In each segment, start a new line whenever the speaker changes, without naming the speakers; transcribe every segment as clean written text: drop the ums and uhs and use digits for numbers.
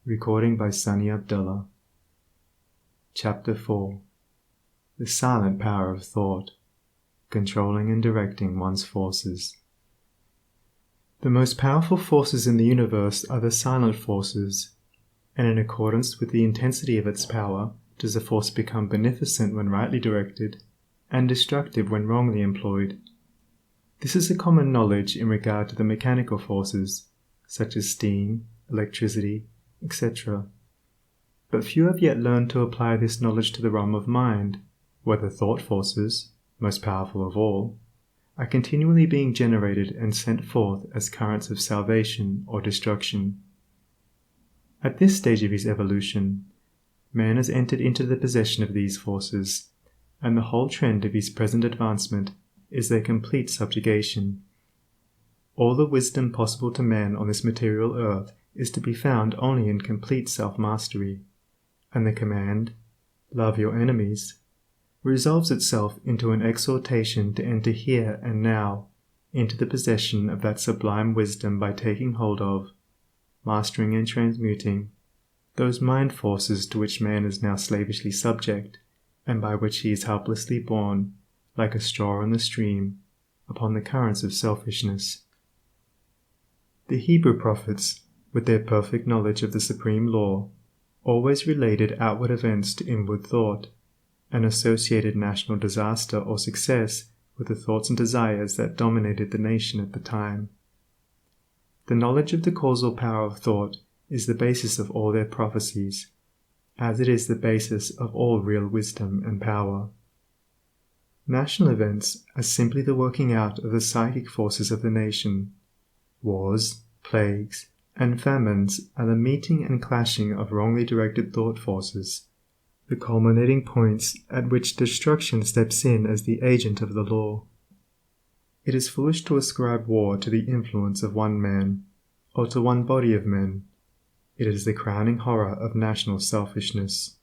Recording by Sunny Abdullah. Chapter 4. The Silent Power of Thought, Controlling and Directing One's Forces. The most powerful forces in the universe are the silent forces, and in accordance with the intensity of its power does a force become beneficent when rightly directed, and destructive when wrongly employed. This is a common knowledge in regard to the mechanical forces, such as steam, electricity, etc. But few have yet learned to apply this knowledge to the realm of mind, where the thought forces, most powerful of all, are continually being generated and sent forth as currents of salvation or destruction. At this stage of his evolution, man has entered into the possession of these forces, and the whole trend of his present advancement is their complete subjugation. All the wisdom possible to man on this material earth is to be found only in complete self-mastery, and the command, "Love your enemies," resolves itself into an exhortation to enter here and now into the possession of that sublime wisdom by taking hold of, mastering and transmuting, those mind forces to which man is now slavishly subject, and by which he is helplessly borne, like a straw in the stream, upon the currents of selfishness. The Hebrew prophets, with their perfect knowledge of the supreme law, always related outward events to inward thought, and associated national disaster or success with the thoughts and desires that dominated the nation at the time. The knowledge of the causal power of thought is the basis of all their prophecies, as it is the basis of all real wisdom and power. National events are simply the working out of the psychic forces of the nation. Wars, plagues, and famines are the meeting and clashing of wrongly directed thought forces, the culminating points at which destruction steps in as the agent of the law. It is foolish to ascribe war to the influence of one man, or to one body of men. It is the crowning horror of national selfishness.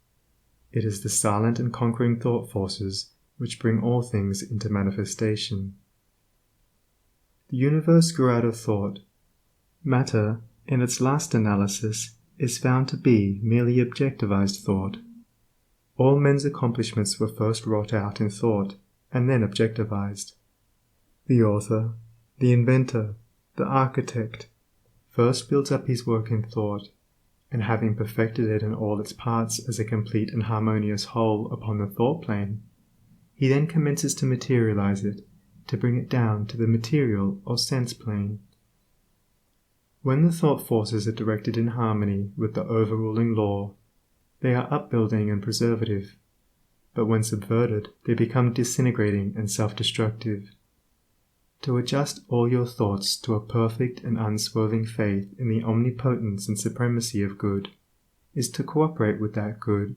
It is the silent and conquering thought forces which bring all things into manifestation. The universe grew out of thought. Matter, in its last analysis, is found to be merely objectivized thought. All men's accomplishments were first wrought out in thought, and then objectivized. The author, the inventor, the architect, first builds up his work in thought, and having perfected it in all its parts as a complete and harmonious whole upon the thought plane, he then commences to materialize it, to bring it down to the material or sense plane. When the thought forces are directed in harmony with the overruling law, they are upbuilding and preservative, but when subverted, they become disintegrating and self-destructive. To adjust all your thoughts to a perfect and unswerving faith in the omnipotence and supremacy of good is to cooperate with that good,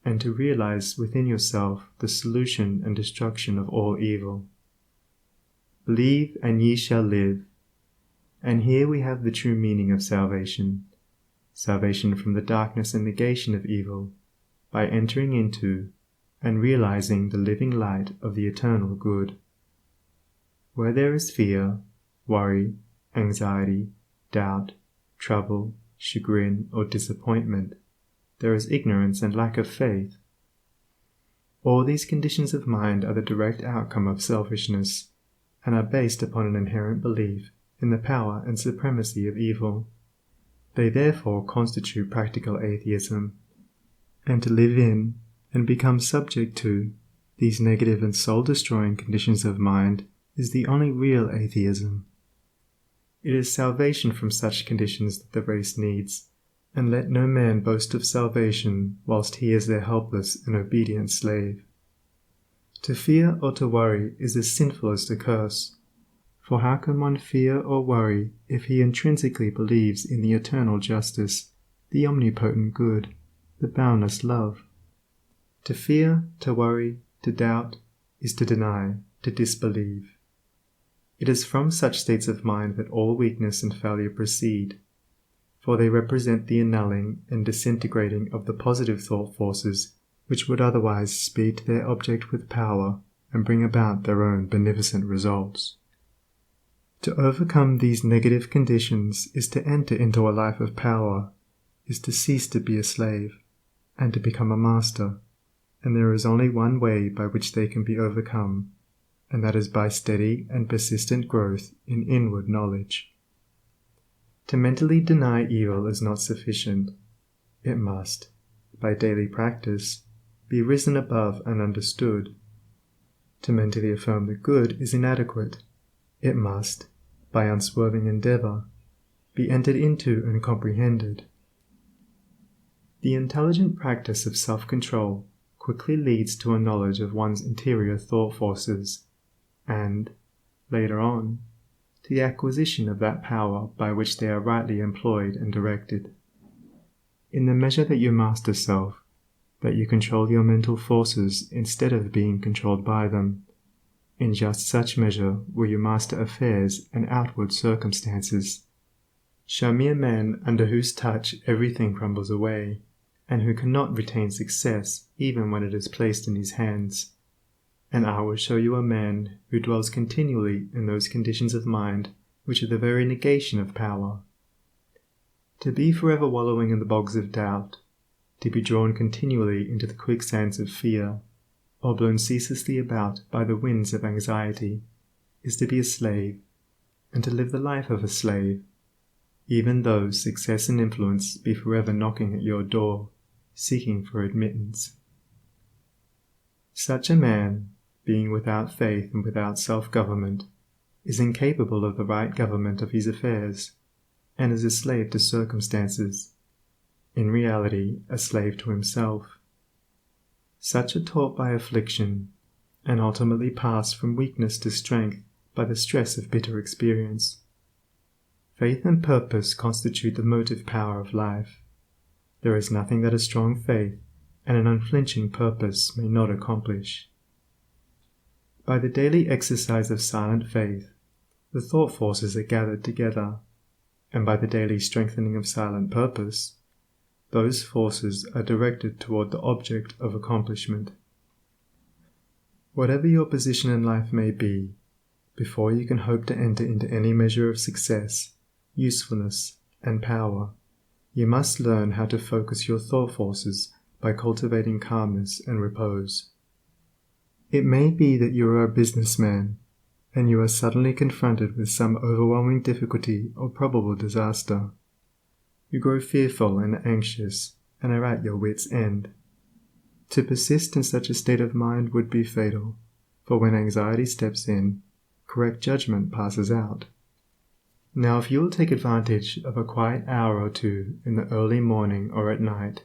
and to realize within yourself the solution and destruction of all evil. Believe and ye shall live. And here we have the true meaning of salvation. Salvation from the darkness and negation of evil, by entering into and realizing the living light of the eternal good. Where there is fear, worry, anxiety, doubt, trouble, chagrin, or disappointment, there is ignorance and lack of faith. All these conditions of mind are the direct outcome of selfishness, and are based upon an inherent belief in the power and supremacy of evil. They therefore constitute practical atheism, and to live in, and become subject to, these negative and soul-destroying conditions of mind is the only real atheism. It is salvation from such conditions that the race needs, and let no man boast of salvation whilst he is their helpless and obedient slave. To fear or to worry is as sinful as to curse. For how can one fear or worry if he intrinsically believes in the eternal justice, the omnipotent good, the boundless love? To fear, to worry, to doubt, is to deny, to disbelieve. It is from such states of mind that all weakness and failure proceed, for they represent the annulling and disintegrating of the positive thought forces which would otherwise speed to their object with power and bring about their own beneficent results. To overcome these negative conditions is to enter into a life of power, is to cease to be a slave and to become a master, and there is only one way by which they can be overcome, and that is by steady and persistent growth in inward knowledge. To mentally deny evil is not sufficient. It must, by daily practice, be risen above and understood. To mentally affirm the good is inadequate. It must, by unswerving endeavor, be entered into and comprehended. The intelligent practice of self-control quickly leads to a knowledge of one's interior thought forces, and, later on, to the acquisition of that power by which they are rightly employed and directed. In the measure that you master self, that you control your mental forces instead of being controlled by them, in just such measure will you master affairs and outward circumstances. Show me a man under whose touch everything crumbles away, and who cannot retain success even when it is placed in his hands, and I will show you a man who dwells continually in those conditions of mind which are the very negation of power. To be forever wallowing in the bogs of doubt, to be drawn continually into the quicksands of fear, or blown ceaselessly about by the winds of anxiety, is to be a slave, and to live the life of a slave, even though success and influence be forever knocking at your door, seeking for admittance. Such a man, being without faith and without self-government, is incapable of the right government of his affairs, and is a slave to circumstances, in reality a slave to himself. Such are taught by affliction, and ultimately pass from weakness to strength by the stress of bitter experience. Faith and purpose constitute the motive power of life. There is nothing that a strong faith and an unflinching purpose may not accomplish. By the daily exercise of silent faith, the thought forces are gathered together, and by the daily strengthening of silent purpose, those forces are directed toward the object of accomplishment. Whatever your position in life may be, before you can hope to enter into any measure of success, usefulness, and power, you must learn how to focus your thought forces by cultivating calmness and repose. It may be that you are a businessman, and you are suddenly confronted with some overwhelming difficulty or probable disaster. You grow fearful and anxious, and are at your wits' end. To persist in such a state of mind would be fatal, for when anxiety steps in, correct judgment passes out. Now if you will take advantage of a quiet hour or two in the early morning or at night,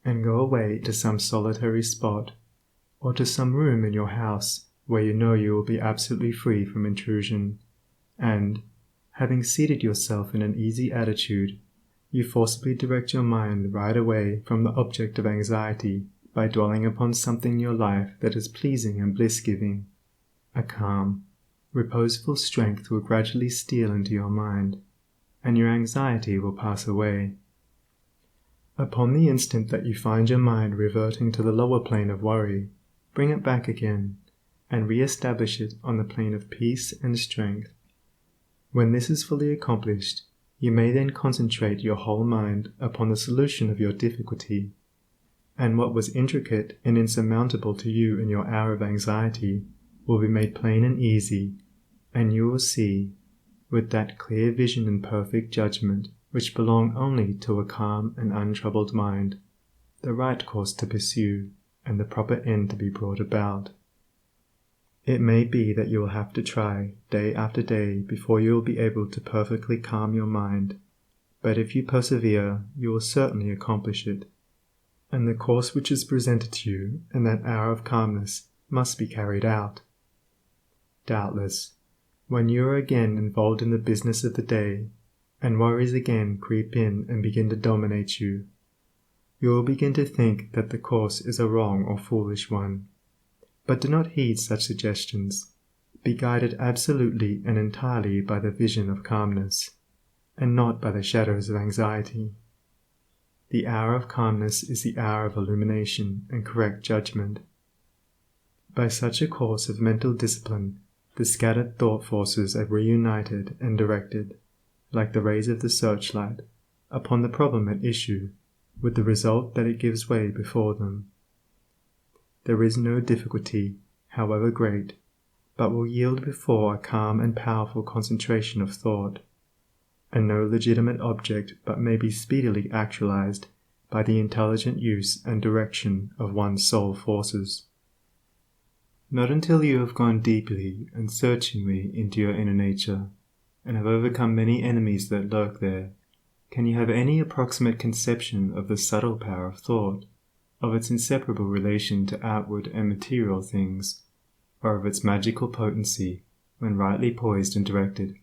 and go away to some solitary spot, or to some room in your house where you know you will be absolutely free from intrusion, and, having seated yourself in an easy attitude, you forcibly direct your mind right away from the object of anxiety by dwelling upon something in your life that is pleasing and bliss-giving, a calm, reposeful strength will gradually steal into your mind, and your anxiety will pass away. Upon the instant that you find your mind reverting to the lower plane of worry, bring it back again, and re-establish it on the plane of peace and strength. When this is fully accomplished, you may then concentrate your whole mind upon the solution of your difficulty, and what was intricate and insurmountable to you in your hour of anxiety will be made plain and easy, and you will see, with that clear vision and perfect judgment which belong only to a calm and untroubled mind, the right course to pursue and the proper end to be brought about. It may be that you will have to try day after day before you will be able to perfectly calm your mind, but if you persevere you will certainly accomplish it, and the course which is presented to you in that hour of calmness must be carried out. Doubtless, when you are again involved in the business of the day, and worries again creep in and begin to dominate you, you will begin to think that the course is a wrong or foolish one. But do not heed such suggestions. Be guided absolutely and entirely by the vision of calmness, and not by the shadows of anxiety. The hour of calmness is the hour of illumination and correct judgment. By such a course of mental discipline, the scattered thought forces are reunited and directed, like the rays of the searchlight, upon the problem at issue, with the result that it gives way before them. There is no difficulty, however great, but will yield before a calm and powerful concentration of thought, and no legitimate object but may be speedily actualized by the intelligent use and direction of one's soul forces. Not until you have gone deeply and searchingly into your inner nature, and have overcome many enemies that lurk there, can you have any approximate conception of the subtle power of thought, of its inseparable relation to outward and material things, or of its magical potency when rightly poised and directed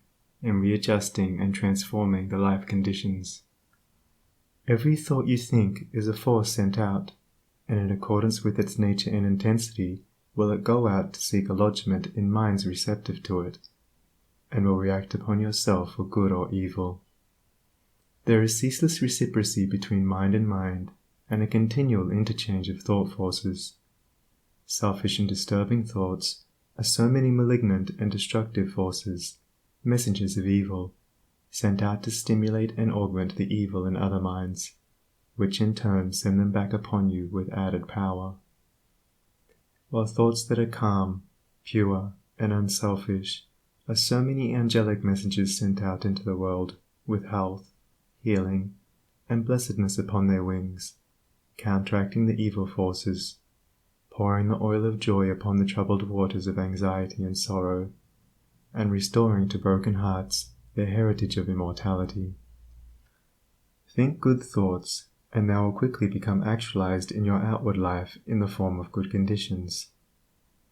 in readjusting and transforming the life conditions. Every thought you think is a force sent out, and in accordance with its nature and intensity will it go out to seek a lodgment in minds receptive to it, and will react upon yourself for good or evil. There is ceaseless reciprocity between mind, and a continual interchange of thought forces. Selfish and disturbing thoughts are so many malignant and destructive forces, messengers of evil, sent out to stimulate and augment the evil in other minds, which in turn send them back upon you with added power. While thoughts that are calm, pure, and unselfish are so many angelic messengers sent out into the world with health, healing, and blessedness upon their wings, counteracting the evil forces, pouring the oil of joy upon the troubled waters of anxiety and sorrow, and restoring to broken hearts their heritage of immortality. Think good thoughts, and they will quickly become actualized in your outward life in the form of good conditions.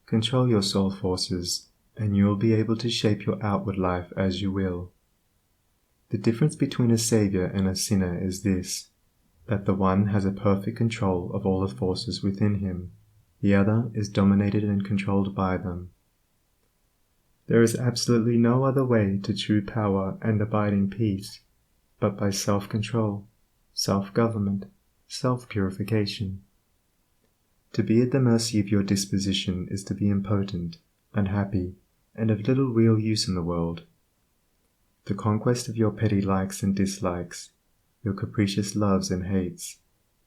Control your soul forces, and you will be able to shape your outward life as you will. The difference between a savior and a sinner is this, that the one has a perfect control of all the forces within him, the other is dominated and controlled by them. There is absolutely no other way to true power and abiding peace, but by self-control, self-government, self-purification. To be at the mercy of your disposition is to be impotent, unhappy, and of little real use in the world. The conquest of your petty likes and dislikes, your capricious loves and hates,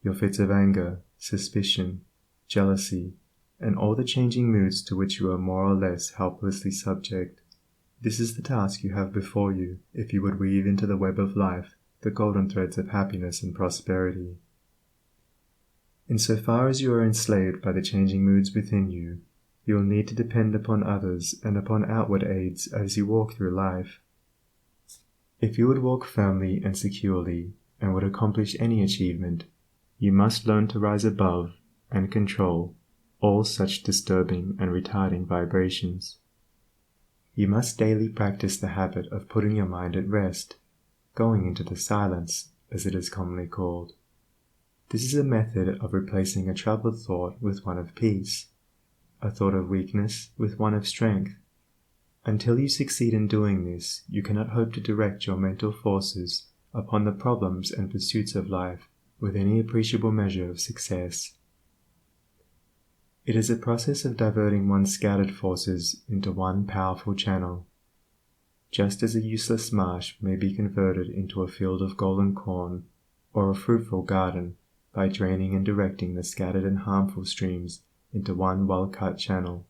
your fits of anger, suspicion, jealousy, and all the changing moods to which you are more or less helplessly subject, this is the task you have before you if you would weave into the web of life the golden threads of happiness and prosperity. In so far as you are enslaved by the changing moods within you, you will need to depend upon others and upon outward aids as you walk through life. If you would walk firmly and securely and would accomplish any achievement, you must learn to rise above and control all such disturbing and retarding vibrations. You must daily practice the habit of putting your mind at rest, going into the silence, as it is commonly called. This is a method of replacing a troubled thought with one of peace, a thought of weakness with one of strength. Until you succeed in doing this, you cannot hope to direct your mental forces upon the problems and pursuits of life with any appreciable measure of success. It is a process of diverting one's scattered forces into one powerful channel. Just as a useless marsh may be converted into a field of golden corn, or a fruitful garden, by draining and directing the scattered and harmful streams into one well-cut channel,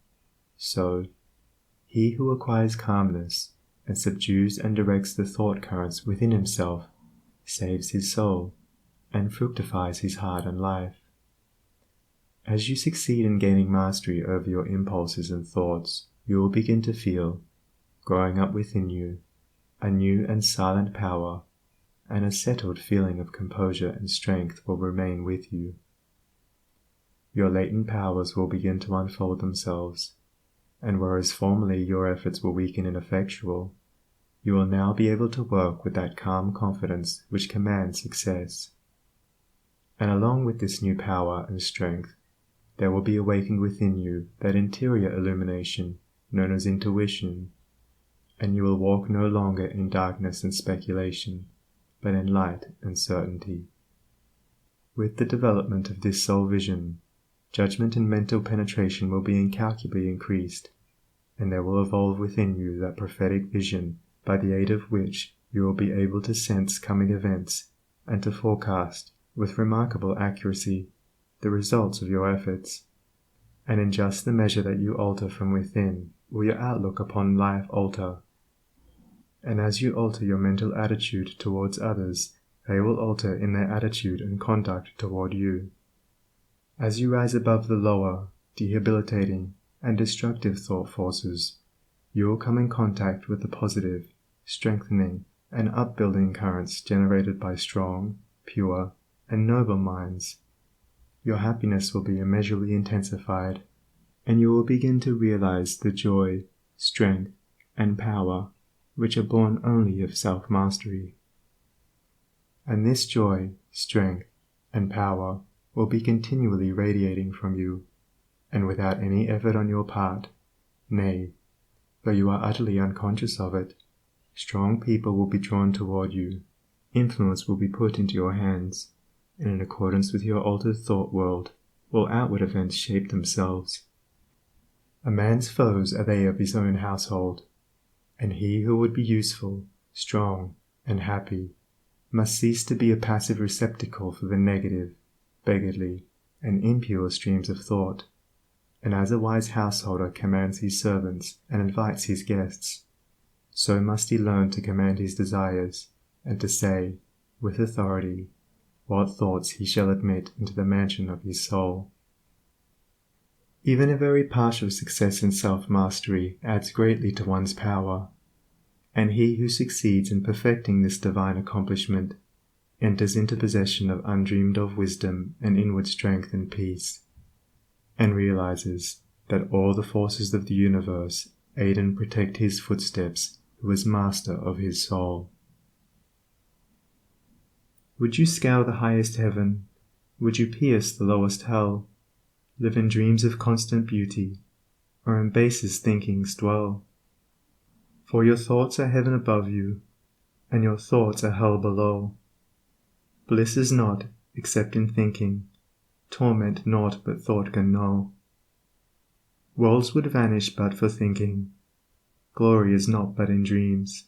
so, he who acquires calmness and subdues and directs the thought currents within himself saves his soul and fructifies his heart and life. As you succeed in gaining mastery over your impulses and thoughts, you will begin to feel, growing up within you, a new and silent power, and a settled feeling of composure and strength will remain with you. Your latent powers will begin to unfold themselves, and whereas formerly your efforts were weak and ineffectual, you will now be able to work with that calm confidence which commands success. And along with this new power and strength, there will be awakened within you that interior illumination known as intuition, and you will walk no longer in darkness and speculation, but in light and certainty. With the development of this soul vision, judgment and mental penetration will be incalculably increased, and there will evolve within you that prophetic vision by the aid of which you will be able to sense coming events and to forecast, with remarkable accuracy, the results of your efforts. And in just the measure that you alter from within will your outlook upon life alter. And as you alter your mental attitude towards others, they will alter in their attitude and conduct toward you. As you rise above the lower, debilitating, and destructive thought forces, you will come in contact with the positive, strengthening, and upbuilding currents generated by strong, pure, and noble minds. Your happiness will be immeasurably intensified, and you will begin to realize the joy, strength, and power which are born only of self-mastery. And this joy, strength, and power will be continually radiating from you, and without any effort on your part, nay, though you are utterly unconscious of it, strong people will be drawn toward you, influence will be put into your hands, and in accordance with your altered thought world, will outward events shape themselves. A man's foes are they of his own household, and he who would be useful, strong, and happy must cease to be a passive receptacle for the negative, beggarly, and impure streams of thought, and as a wise householder commands his servants and invites his guests, so must he learn to command his desires, and to say, with authority, what thoughts he shall admit into the mansion of his soul. Even a very partial success in self-mastery adds greatly to one's power, and he who succeeds in perfecting this divine accomplishment enters into possession of undreamed-of wisdom and inward strength and peace, and realizes that all the forces of the universe aid and protect his footsteps who is master of his soul. Would you scale the highest heaven? Would you pierce the lowest hell? Live in dreams of constant beauty, or in basest thinkings dwell? For your thoughts are heaven above you, and your thoughts are hell below. Bliss is not, except in thinking, torment naught but thought can know. Worlds would vanish but for thinking, glory is not but in dreams.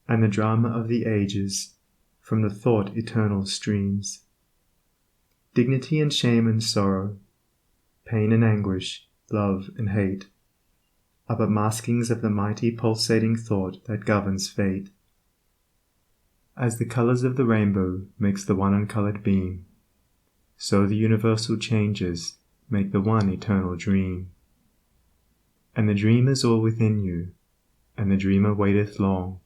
And the drama of the ages, from the thought eternal streams. Dignity and shame and sorrow, pain and anguish, love and hate, are but maskings of the mighty pulsating thought that governs fate. As the colors of the rainbow makes the one uncolored beam, so the universal changes make the one eternal dream. And the dream is all within you, and the dreamer waiteth long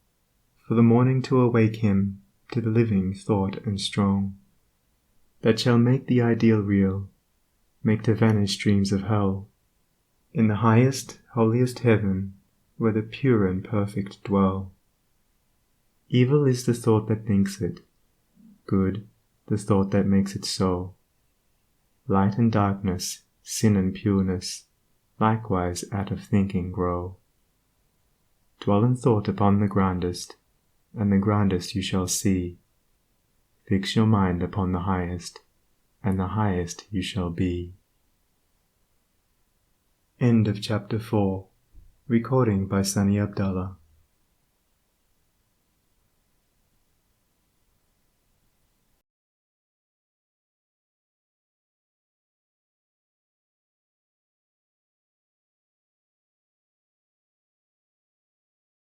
for the morning to awake him to the living thought and strong, that shall make the ideal real, make to vanish dreams of hell, in the highest, holiest heaven, where the pure and perfect dwell. Evil is the thought that thinks it, good the thought that makes it so. Light and darkness, sin and pureness, likewise out of thinking grow. Dwell in thought upon the grandest, and the grandest you shall see. Fix your mind upon the highest, and the highest you shall be. End of chapter 4. Recording by Sunny Abdullah.